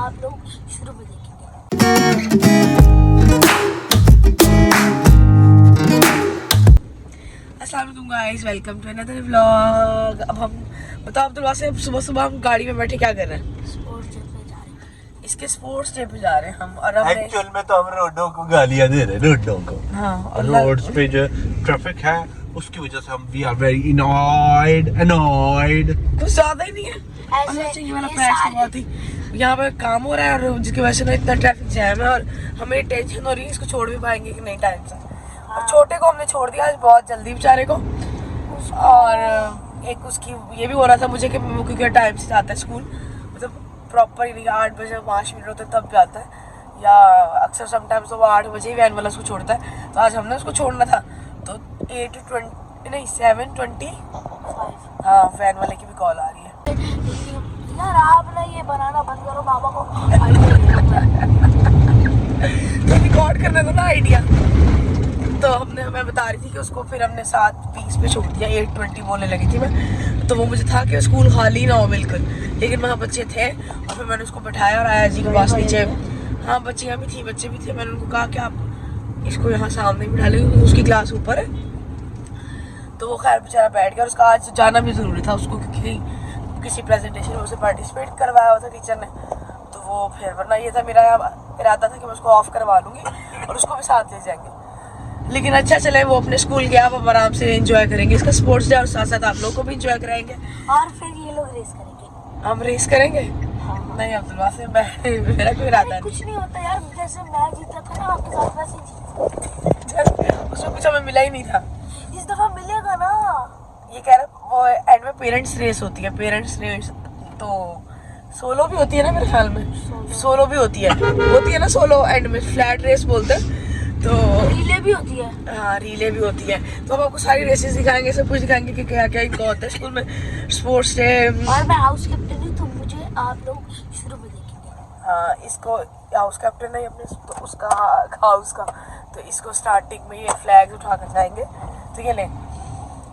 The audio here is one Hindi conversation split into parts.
आप लोग शुरू में देखेंगे। अस्सलाम वालेकुम guys, welcome to another vlog. अब हम बताओ अब्दुल्ला से सुबह सुबह हम गाड़ी में बैठे क्या कर रहे हैं? स्पोर्ट्स डे पे जा रहे हैं। इसके स्पोर्ट्स डे पे जा रहे हैं हम। और हमने एक्चुअल में तो हम रोडों को गालियां दे रहे हैं, रोडों को। हाँ, और रोड्स पे जो ट्रैफिक है उसकी वजह से हम वी आर वेरी अनॉयड। कुछ ज्यादा ही नहीं है। ऐसे ये वाला प्रैक्टिस बहुत ही यहाँ पे काम हो रहा है और जिसकी वजह से ना इतना ट्रैफिक जैम है और हमें टेंशन हो रही है इसको छोड़ भी पाएंगे कि नहीं टाइम से। और छोटे को हमने छोड़ दिया आज बहुत जल्दी बेचारे को। और एक उसकी ये भी हो रहा था मुझे कि क्योंकि टाइम से जाता है स्कूल, मतलब प्रॉपर ही नहीं, 8 बजे 5 मिनट होते तब जाता है, या अक्सर समटाइम्स तो वो 8 बजे ही वैन वाला उसको छोड़ता है। तो आज हमने उसको छोड़ना था तो 7:20 हाँ वैन वाले की भी कॉल आ रही है। यार आप ना ये बनाना बंद करो, मामा को तो रिकॉर्ड करने दो ना आइडिया। तो मैं बता रही थी कि उसको फिर हमने 7:20 पे छोड़ दिया, 8:20 बोलने लगी थी मैं। तो वो मुझे था कि स्कूल खाली ना हो बिल्कुल, लेकिन वहाँ बच्चे थे और फिर मैंने उसको बैठाया और आया जी के पास नीचे। हाँ बच्चियाँ भी थी, बच्चे भी थे। मैंने उनको कहा कि आप इसको यहाँ सामने बिठा लेंगे, उसकी क्लास ऊपर है। तो वो खैर बेचारा बैठ गया और उसका आज जाना भी ज़रूरी था उसको, क्योंकि किसी प्रेजेंटेशन में उसे पार्टिसिपेट करवाया हुआ था टीचर ने। तो वो फिर वरना ये था मेरा इरादा था कि मैं उसको ऑफ करवा लूँगी और उसको भी साथ ले जाएंगे। लेकिन अच्छा चले वो अपने स्कूल गया, अब हम आराम से एंजॉय करेंगे इसका स्पोर्ट्स डे और साथ साथ आप लोग को भी एंजॉय कराएंगे। और फिर ये लोग रेस करेंगे। हम रेस करेंगे? हाँ। नहीं अब्दुल्ला से मेरा कोई इरादा नहीं। कुछ नहीं होता यार, जैसे मैं जीता था ना आपके साथ वैसे उसमें कुछ हमें मिला ही नहीं था। इस दफा मिलेगा ना। ये कह रहा वो एंड में पेरेंट्स रेस होती है, पेरेंट्स रेस तो सोलो भी होती है ना मेरे ख्याल में। सोलो भी होती है ना सोलो, एंड में फ्लैट रेस बोलते हैं। तो रीले भी होती है। हाँ रीले भी होती है। तो हम आपको सारी रेसेस दिखाएंगे, सब कुछ दिखाएंगे कि क्या क्या इनका होता है स्कूल में स्पोर्ट्स डे। और मैं हाउस कैप्टन हूँ तो मुझे आप लोग शुरू में देखेंगे। हाँ इसको हाउस कैप्टन है अपने तो उसका हाउस का, तो इसको स्टार्टिंग में ये फ्लैग उठा कर जाएंगे। तो ये ले,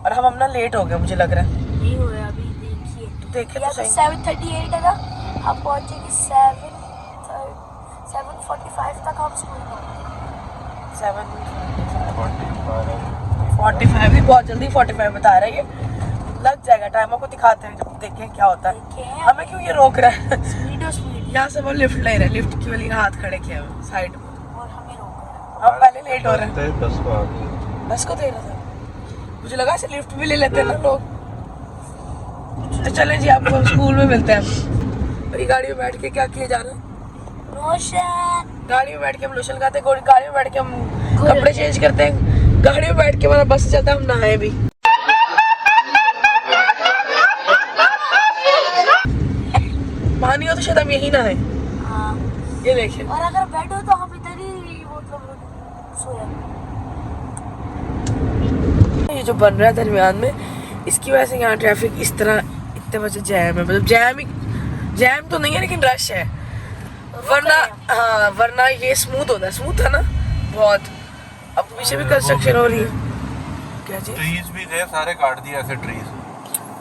और हम अपना लेट हो गए मुझे लग रहा है। नहीं हुए अभी, देखिए तो सही 7:38 है ना, हम पहुंचेंगे 7:45 तक हम स्कूल में। 7:45 भी बहुत जल्दी 45 बता रहा है, ये लग जाएगा टाइम। आपको दिखाते हैं जब देखें क्या होता है। हमें क्यों ये रोक रहा है? स्पीड यहाँ से वो लिफ्ट ले रहे हैं, लिफ्ट की वाली हाथ खड़े किया हुआ साइड में और हमें रोक रहा है। हम पहले लेट हो रहे हैं। बस को दे रहा था, मुझे लगा से लिफ्ट भी ले लेते हैं ना लोग। तो चलें जी आपको स्कूल में मिलते हैं। मेरी गाड़ी में बैठ के क्या किया जा रहा है? रोशन गाड़ी में बैठ के हम लोशन खाते हैं, गाड़ी में बैठ के हम कपड़े चेंज करते हैं, गाड़ी में बैठ के हमारा बस चलता है, हम नहाए भी। पानी हो तो शायद हम यही नहाए। हाँ। ये देखिए, और अगर बेड हो तो हम इधर ही मतलब सोया। ये जो बन रहा है दरमियान में, इसकी वजह से यहाँ ट्रैफिक इस तरह इतने बजे जैम है। मतलब जैम तो नहीं है लेकिन रश है, वरना हाँ वरना ये स्मूथ होता है। स्मूथ है ना बहुत। अब पीछे भी कंस्ट्रक्शन हो रही है। क्या चीज? ट्रीज भी थे, सारे काट दिए ऐसे ट्रीज।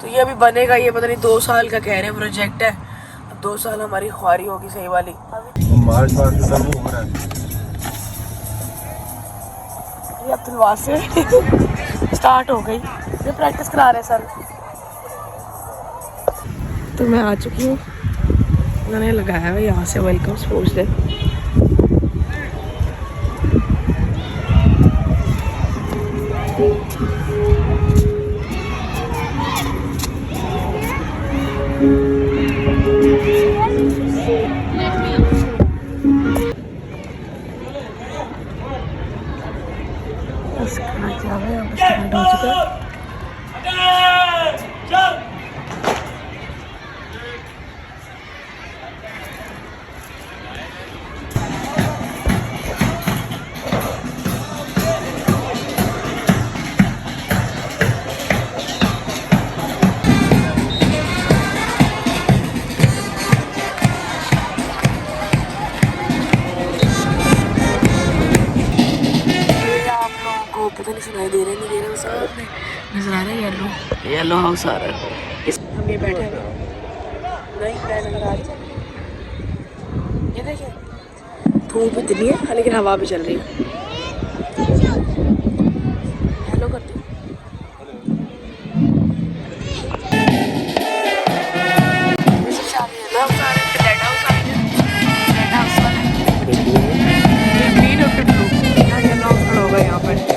तो ये अभी बनेगा, ये पता नहीं 2 साल का कह रहे हैं प्रोजेक्ट है। अब 2 साल हमारी ख्वारी होगी सही वाली। मार्च पास शुरू हो रहा है। ये अब्दुल्ला से स्टार्ट हो गई, ये प्रैक्टिस करा रहे सर। तो मैं आ चुकी हूँ, मैंने लगाया है यहाँ से वेलकम स्पोर्ट्स डे। स्टार्ट हो चुका है। पता नहीं सुनाई दे रहा है, नहीं दे रहा, सामने नजर आ रहा है येलो हाउस आ रहा है। हम ये बैठे हैं नहीं नजर आ रहा है। ये देखिए धूप इतनी है लेकिन हवा भी चल रही है। हेलो करते यहाँ पर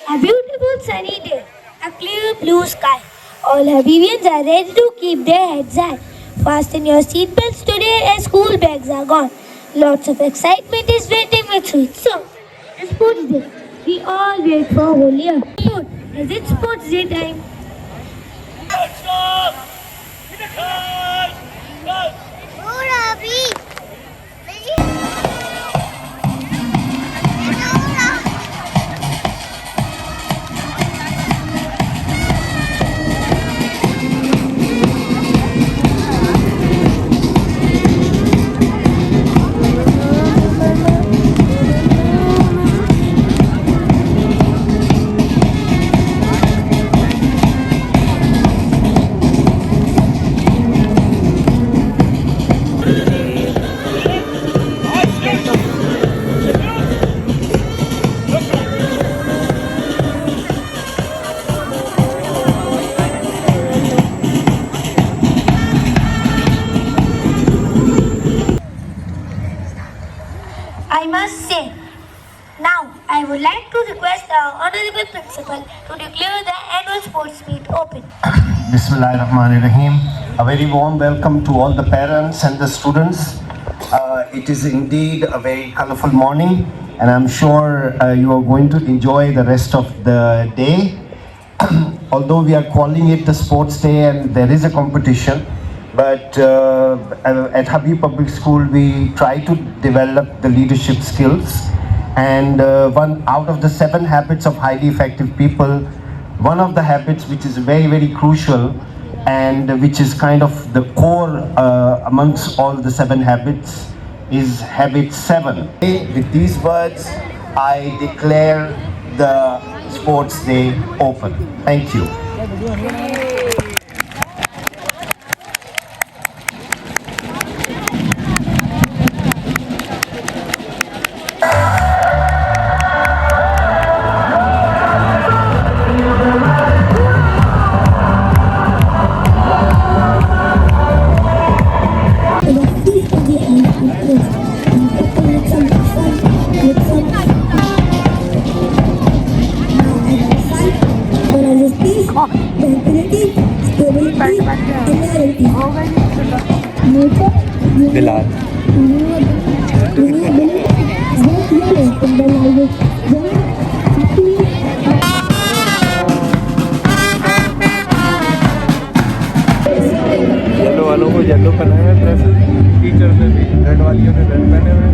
A beautiful sunny day, a clear blue sky. All Habibians are ready to keep their heads high. Fasten your seatbelts today as school bags are gone. Lots of excitement is waiting with sweet song. And sports day, we all wait for whole year. Sport, as it's sports day time. I must say, now I would like to request the Honorable Principal to declare the annual sports meet open. Bismillahirrahmanirrahim. A very warm welcome to all the parents and the students. It is indeed a very colorful morning, and I'm sure you are going to enjoy the rest of the day. Although we are calling it the sports day and there is a competition, but at Habib Public School we try to develop the leadership skills, and one out of the 7 habits of highly effective people, one of the habits which is very, very crucial and which is kind of the core amongst all the 7 habits is habit 7. With these words, I declare the sports day open. Thank you. Bilal yellow वालों को येलो पहनाए हैं ड्रेसेस, टीचर ने भी रेड वालियों ने रेड पहने हुए हैं।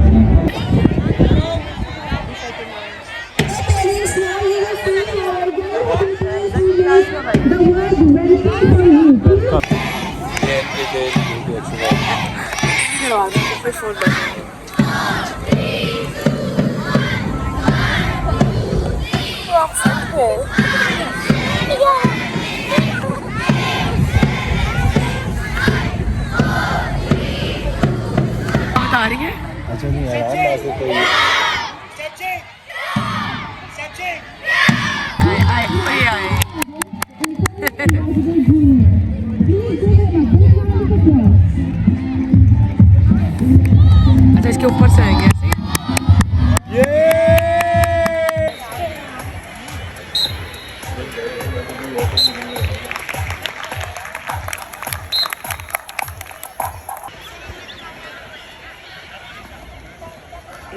बता रही है अच्छा नहीं यार ऐसे कोई आए अच्छा इसके ऊपर से आएंगे ऐसे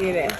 ये रहे